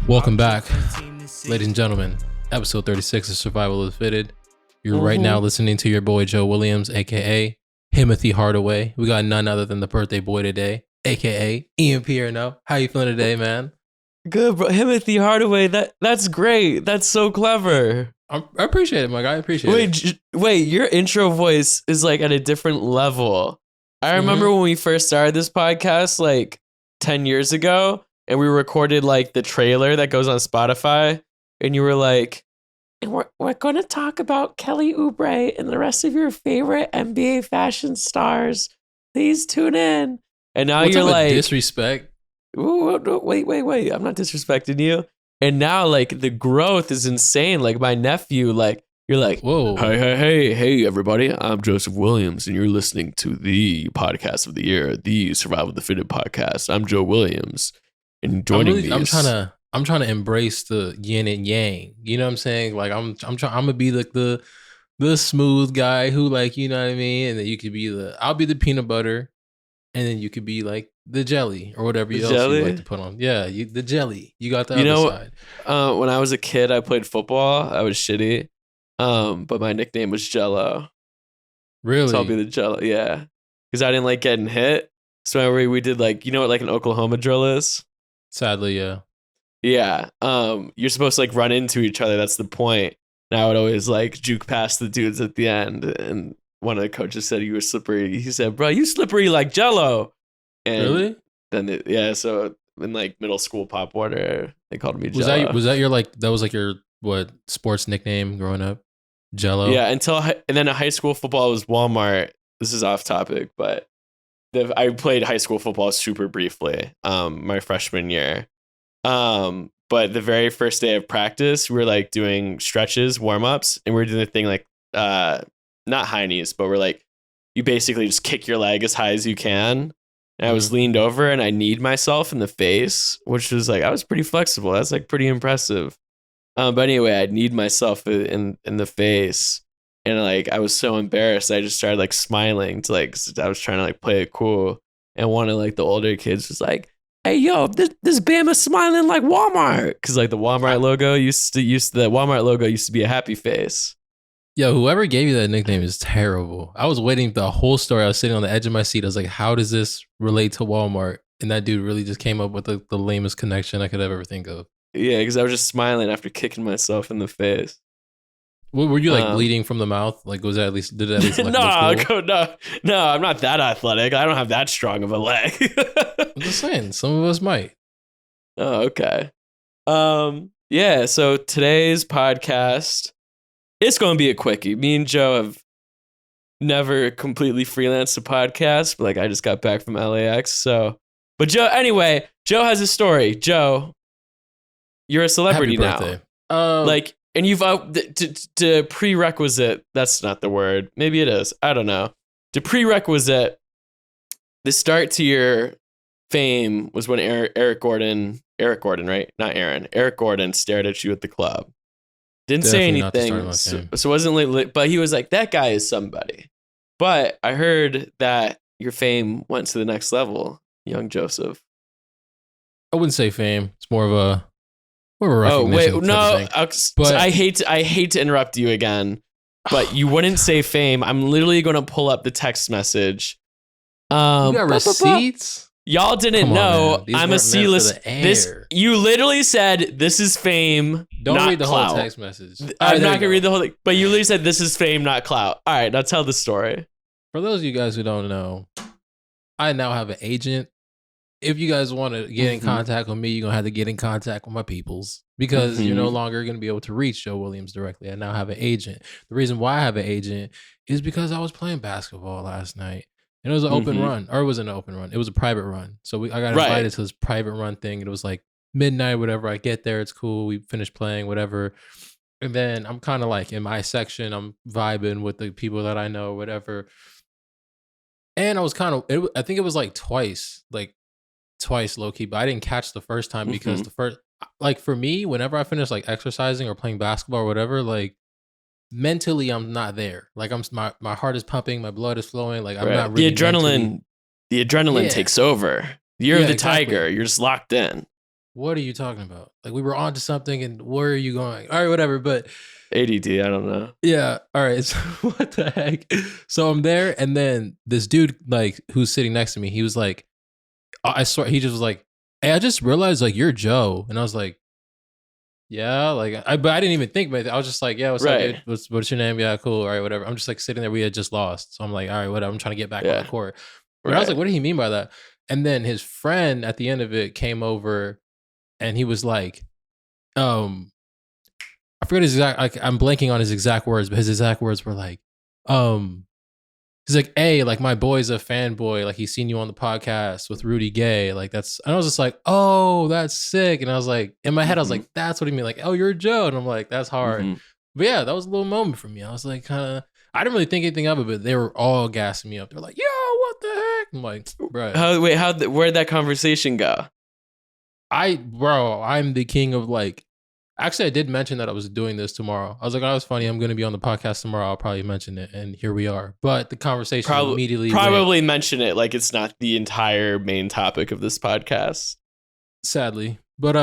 Welcome back, ladies and gentlemen. Episode 36 of Survival of the Fitted. You're right now listening to your boy Joe Williams, aka Himothy Hardaway. We got none other than the birthday boy today, aka Ian Pierno. How you feeling today, man? Good, bro. Himothy Hardaway. That's great. That's so clever. I appreciate it, my guy. I appreciate it. Wait. Your intro voice is like at a different level. I remember when we first started this podcast, like 10 years ago, and we recorded like the trailer that goes on Spotify, and you were like, and we're going to talk about Kelly Oubre and the rest of your favorite NBA fashion stars. Please tune in. And now you're like, disrespect. Ooh, wait. I'm not disrespecting you. And now like the growth is insane. Like my nephew, like you're like, whoa, hey, everybody. I'm Joseph Williams, and you're listening to the podcast of the year, the Survival of the Fitted podcast. I'm Joe Williams, and joining me, I'm trying to embrace the yin and yang. You know what I'm saying? Like I'm gonna be like the smooth guy who, like, you know what I mean. And then you could be I'll be the peanut butter, and then you could be like the jelly or whatever else you like to put on. Yeah, the jelly. You got the other side. When I was a kid, I played football. I was shitty. But my nickname was Jello. Really? So I'll be the Jello, yeah. Because I didn't like getting hit. So whenever we did, like, you know what like an Oklahoma drill is? Sadly, yeah. Yeah. You're supposed to like run into each other. That's the point. And I would always like juke past the dudes at the end. And one of the coaches said you were slippery. He said, "Bro, you slippery like Jello." And really? Then so in like middle school Pop Warner, they called me Jello. Was that your like that was like your what sports nickname growing up? Jello? Yeah, and then high school football was Walmart. This is off topic, but I played high school football super briefly my freshman year. But the very first day of practice, we were like doing stretches, warm-ups, and we were doing the thing like not high knees, but we're like you basically just kick your leg as high as you can. And I was leaned over and I kneed myself in the face, which was like I was pretty flexible. That's like pretty impressive. But anyway, I kneed myself in the face, and like I was so embarrassed. I just started like smiling to like I was trying to like play it cool, and one of like the older kids was like, "Hey, yo, this Bama's smiling like Walmart," because like the Walmart logo used to be a happy face. Yo, whoever gave you that nickname is terrible. I was waiting the whole story. I was sitting on the edge of my seat. I was like, how does this relate to Walmart? And that dude really just came up with the lamest connection I could ever think of. Yeah, because I was just smiling after kicking myself in the face. Were you like bleeding from the mouth? Like, did it at least No, I'm not that athletic. I don't have that strong of a leg. I'm just saying, some of us might. Oh, okay. Yeah, so today's podcast, it's going to be a quickie. Me and Joe have never completely freelanced a podcast, but like I just got back from LAX. So, but Joe has a story. Joe, you're a celebrity now. Like, and you've to prerequisite. That's not the word. Maybe it is. I don't know. To prerequisite, the start to your fame was when Eric Gordon, right? Not Aaron. Eric Gordon stared at you at the club. Didn't say anything. So it wasn't lit, but he was like, that guy is somebody. But I heard that your fame went to the next level, young Joseph. I wouldn't say fame. It's more of a recognition. Oh wait, no. But I hate to interrupt you again, but you wouldn't say fame. I'm literally going to pull up the text message. You got receipts? Y'all didn't know I'm a C-list. You literally said this is fame. Don't not read the clout. whole text message. I'm not gonna read the whole thing, but you literally said this is fame, not clout. All right, now tell the story. For those of you guys who don't know, I now have an agent. If you guys want to get in contact with me, you're going to have to get in contact with my peoples because you're no longer going to be able to reach Joe Williams directly. I now have an agent. The reason why I have an agent is because I was playing basketball last night and it was an open run, or it wasn't an open run. It was a private run. So I got invited to this private run thing. It was like midnight, whatever. I get there. It's cool. We finish playing, whatever. And then I'm kind of like in my section, I'm vibing with the people that I know, whatever. And I was I think it was like twice low key, but I didn't catch the first time because for me, whenever I finish like exercising or playing basketball or whatever, like mentally I'm not there. Like my heart is pumping, my blood is flowing. Like I'm not really the adrenaline takes over. You're the exactly. tiger. You're just locked in. What are you talking about? Like, we were on to something, and where are you going? All right, whatever. But ADD, I don't know. yeah, all right. So what the heck? So I'm there, and then this dude, like, who's sitting next to me, he was like, I swear, he just was like, "Hey, I just realized, like, you're Joe," and I was like, "Yeah," like, but I didn't even think about it. I was just like, "Yeah, what's up, dude? What's your name? Yeah, cool. All right, whatever." I'm just like sitting there. We had just lost, so I'm like, "All right, whatever." I'm trying to get back on the court. But I was like, "What did he mean by that?" And then his friend at the end of it came over. And he was like, I forget his exact, like, I'm blanking on his exact words, but his exact words were like, he's like, "Hey, like, my boy's a fanboy. Like, he's seen you on the podcast with Rudy Gay. Like, and I was just like, oh, that's sick." And I was like, in my head, I was like, that's what he mean. Like, oh, you're Joe. And I'm like, that's hard. But yeah, that was a little moment for me. I was like, I didn't really think anything of it, but they were all gassing me up. They're like, yo, what the heck? I'm like, bro. Where'd that conversation go? I'm the king of, like, actually, I did mention that I was doing this tomorrow. I was like, oh, it's funny. I'm going to be on the podcast tomorrow. I'll probably mention it. And here we are. But the conversation immediately probably mention it like it's not the entire main topic of this podcast. Sadly. But,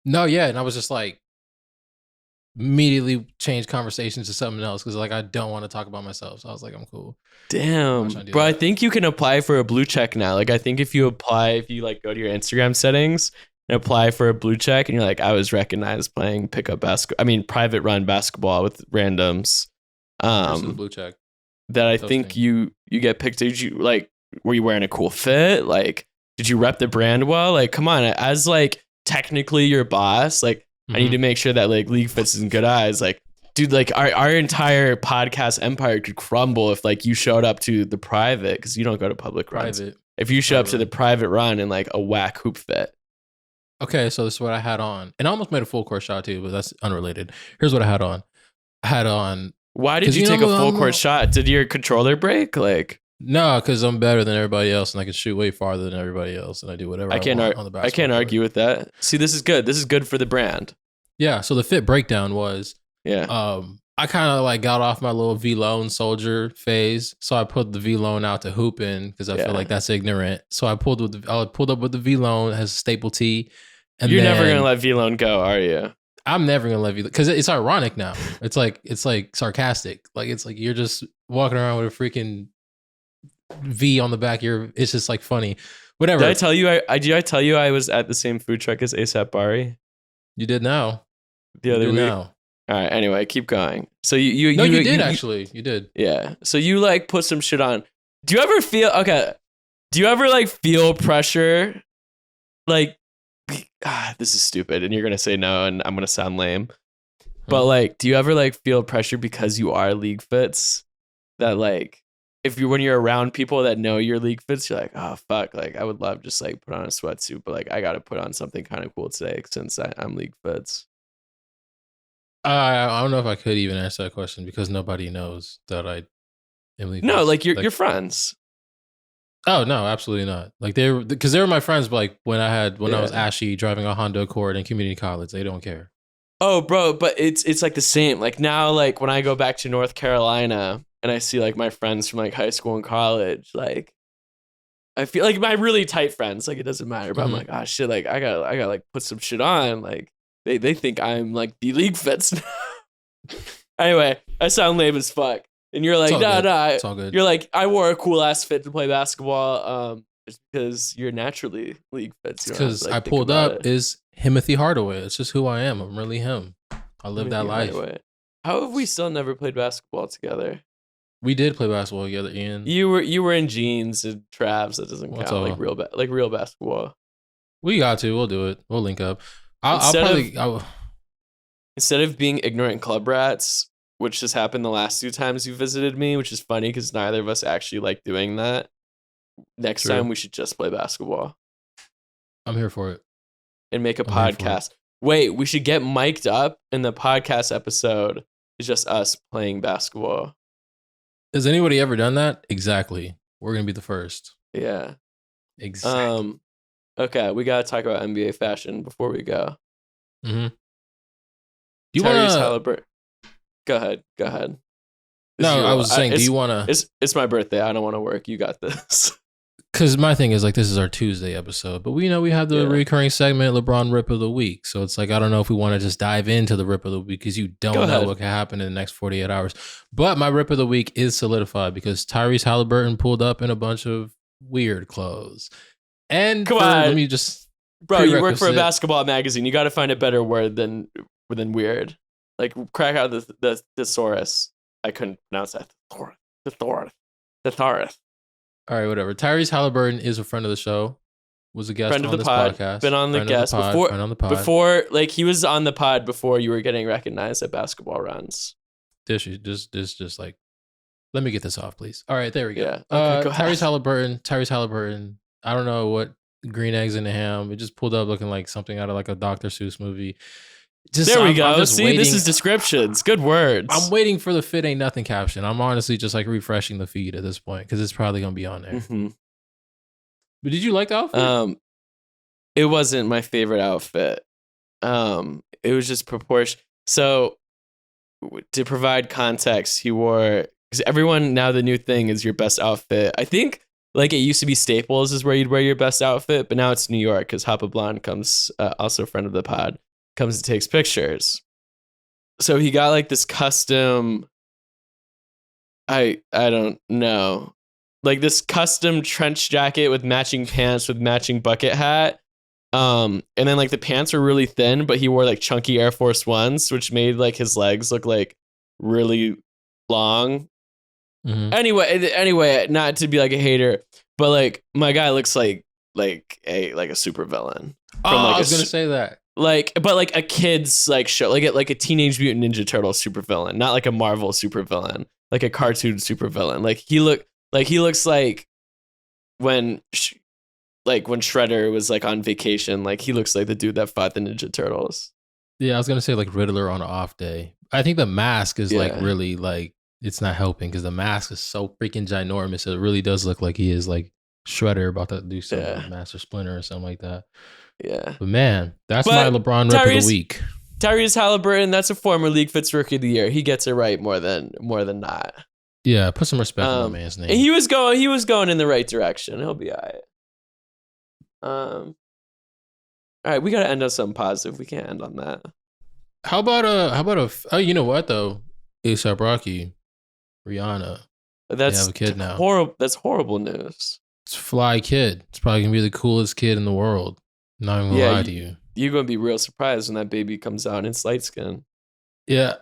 no, yeah. And I was just like, immediately changed conversations to something else because, like, I don't want to talk about myself. So I was like, I'm cool. Damn, bro, I think you can apply for a blue check now. Like, I think if you like go to your Instagram settings and apply for a blue check, and you're like, I was recognized playing private run basketball with randoms. The blue check. That I think you get picked. Did you, like, were you wearing a cool fit? Like, did you rep the brand well? Like, come on, as, like, technically your boss, like, I need to make sure that, like, LeagueFits is in good eyes. Like, dude, like, our entire podcast empire could crumble if, like, you showed up to the private, because you don't go to public runs. If you show up to the private run in, like, a whack hoop fit. Okay, so this is what I had on. And I almost made a full court shot too, but that's unrelated. Here's what I had on. Why did you take a full court shot? Did your controller break? Like, no, because I'm better than everybody else, and I can shoot way farther than everybody else, and I do whatever I want on the basketball I can't argue with that. See, this is good. This is good for the brand. Yeah, so the fit breakdown was, I kind of, like, got off my little V-Lone soldier phase, so I put the V-Lone out to hooping because I feel like that's ignorant. So I pulled up with the V-Lone, has a staple tee. And you're never gonna let V-Lone go, are you? I'm never gonna let V-Lone, because it's ironic now. It's like sarcastic. Like, it's like you're just walking around with a freaking V on the back. It's just, like, funny. Whatever. Did I tell you I was at the same food truck as ASAP Bari? You did now. The other week. Now. All right. Anyway, keep going. So you did actually. You did. Yeah. So you, like, put some shit on. Do you ever feel like feel pressure? Like, this is stupid, and you're gonna say no, and I'm gonna sound lame. But, like, do you ever, like, feel pressure because you are LeagueFits? That, like, when you're around people that know you're LeagueFits, you're like, oh fuck, like, I would love just, like, put on a sweatsuit, but, like, I gotta put on something kind of cool today since I'm LeagueFits. I don't know if I could even answer that question because nobody knows that I am LeagueFits. No, like, you're friends. Oh no, absolutely not. Like, they were my friends, but, like, when I was ashy driving a Honda Accord in community college, they don't care. Oh, bro, but it's like the same. Like, now, like, when I go back to North Carolina and I see, like, my friends from, like, high school and college, like, I feel like my really tight friends, like, it doesn't matter, but I'm like, oh shit, like, I gotta like put some shit on. Like, they think I'm, like, the LeagueFits. Anyway, I sound lame as fuck. And you're like, nah. It's all good. You're like, I wore a cool ass fit to play basketball. Just because you're naturally LeagueFits. Because I pulled up is Himothy Hardaway. It's just who I am. I'm really him. I live that life. Hardaway. How have we still never played basketball together? We did play basketball together, Ian. You were in jeans and Travs. That doesn't count. Like real basketball. We got to. We'll do it. We'll link up. Instead of being ignorant club rats, which has happened the last 2 times you visited me, which is funny because neither of us actually like doing that. Next time we should just play basketball. I'm here for it. And make a podcast. Wait, we should get mic'd up, and the podcast episode is just us playing basketball. Has anybody ever done that? Exactly. We're going to be the first. Yeah. Exactly. Okay, we got to talk about NBA fashion before we go. Mm-hmm. Tyrese Haliburton. Go ahead. No, I was saying, do you want to... It's my birthday. I don't want to work. You got this. because my thing is like, this is our Tuesday episode, but we have the recurring segment LeBron Rip of the Week. So it's like, I don't know if we want to just dive into the Rip of the Week because you don't know what can happen in the next 48 hours. But my Rip of the Week is solidified because Tyrese Haliburton pulled up in a bunch of weird clothes. And let me just, bro, you work for a basketball magazine. You got to find a better word than weird. Like, crack out the thesaurus. I couldn't pronounce that. Thesaurus. All right, whatever. Tyrese Haliburton is a friend of the show. Was a guest friend on of the this pod. podcast. Been on the guest before. Like, he was on the pod before you were getting recognized at basketball runs. Just like, let me get this off, please. All right, there we go. Yeah. Okay, go ahead. Tyrese Haliburton. I don't know what green eggs in the ham. It just pulled up looking like something out of like a Dr. Seuss movie. There we go. See, this is descriptions. Good words. I'm waiting for the fit ain't nothing caption. I'm honestly just like refreshing the feed at this point because it's probably gonna be on there. Mm-hmm. But did you like the outfit? It wasn't my favorite outfit. It was just proportion. So to provide context, he wore, because everyone now the new thing is your best outfit. I think like it used to be Staples is where you'd wear your best outfit, but now it's New York because Hapa Blonde comes, also a friend of the pod, comes and takes pictures. So he got like this custom, I don't know, like this custom trench jacket with matching pants with matching bucket hat. And then like the pants were really thin, but he wore like chunky Air Force Ones, which made like his legs look like really long. Mm-hmm. Anyway, not to be like a hater, but like my guy looks like a super villain. I was gonna say that. But like a kid's like show, like a Teenage Mutant Ninja Turtle super villain, not like a Marvel super villain, like a cartoon super villain. Like he looks like when Shredder was like on vacation, like he looks like the dude that fought the Ninja Turtles. Yeah, I was gonna say like Riddler on an off day. I think the mask is like really like it's not helping because the mask is so freaking ginormous. It really does look like he is like Shredder about to do something with Master Splinter or something like that. Yeah. But man, that's my LeBron Rip of the Week. Tyrese Haliburton, that's a former LeagueFits Rookie of the Year. He gets it right more than not. Yeah, put some respect on my man's name. He was going in the right direction. He'll be all right. All right, we got to end on something positive. We can't end on that. How about you know what though? A$AP Rocky, Rihanna. They have a kid now. Horrible. That's horrible news. It's a fly kid. It's probably gonna be the coolest kid in the world. Not even gonna lie to you. You're gonna be real surprised when that baby comes out and it's light skin. Yeah.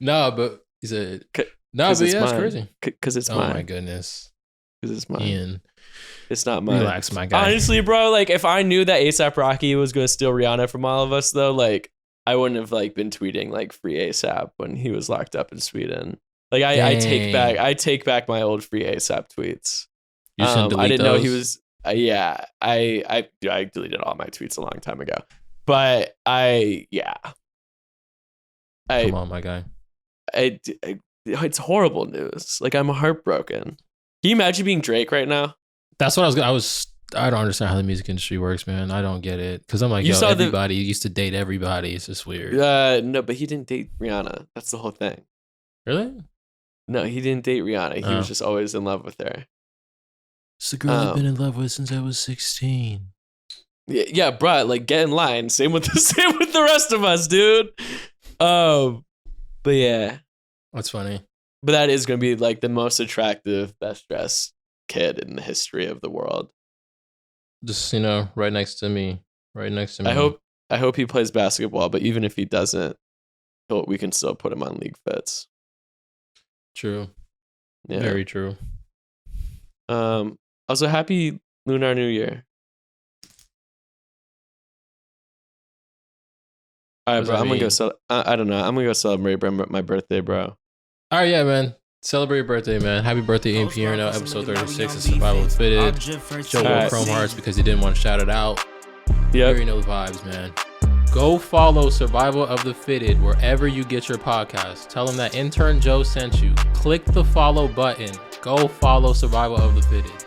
No, but he said no, but yeah, it's crazy. Because it's mine. Oh my goodness. Because it's mine. Ian. It's not mine. Relax, my guy. Honestly, bro, like if I knew that A$AP Rocky was gonna steal Rihanna from all of us, though, like I wouldn't have like been tweeting like free A$AP when he was locked up in Sweden. Like I take back my old free A$AP tweets. You shouldn't delete I didn't those? know he was. I deleted all my tweets a long time ago, but come on, my guy. It's horrible news. Like I'm heartbroken. Can you imagine being Drake right now? That's what I don't understand how the music industry works, man. I don't get it. Because I'm like, everybody used to date everybody. It's just weird. No, but he didn't date Rihanna. That's the whole thing. Really? No, he didn't date Rihanna. He was just always in love with her. It's the girl I've been in love with since I was 16. Yeah, bro. Like, get in line. Same with the rest of us, dude. But yeah, that's funny. But that is gonna be like the most attractive, best dressed kid in the history of the world. Just right next to me. I hope he plays basketball. But even if he doesn't, we can still put him on LeagueFits. True. Yeah. Very true. Also, happy Lunar New Year. All right, bro. I'm gonna go. I don't know. I'm gonna go celebrate my birthday, bro. All right, yeah, man. Celebrate your birthday, man. Happy birthday, Ian Pierno. Episode 36 of Survival of the Fittest. Show more Chrome Hearts because he didn't want to shout it out. Yeah. You know the vibes, man. Go follow Survival of the Fitted wherever you get your podcast. Tell them that intern Joe sent you. Click the follow button. Go follow Survival of the Fitted.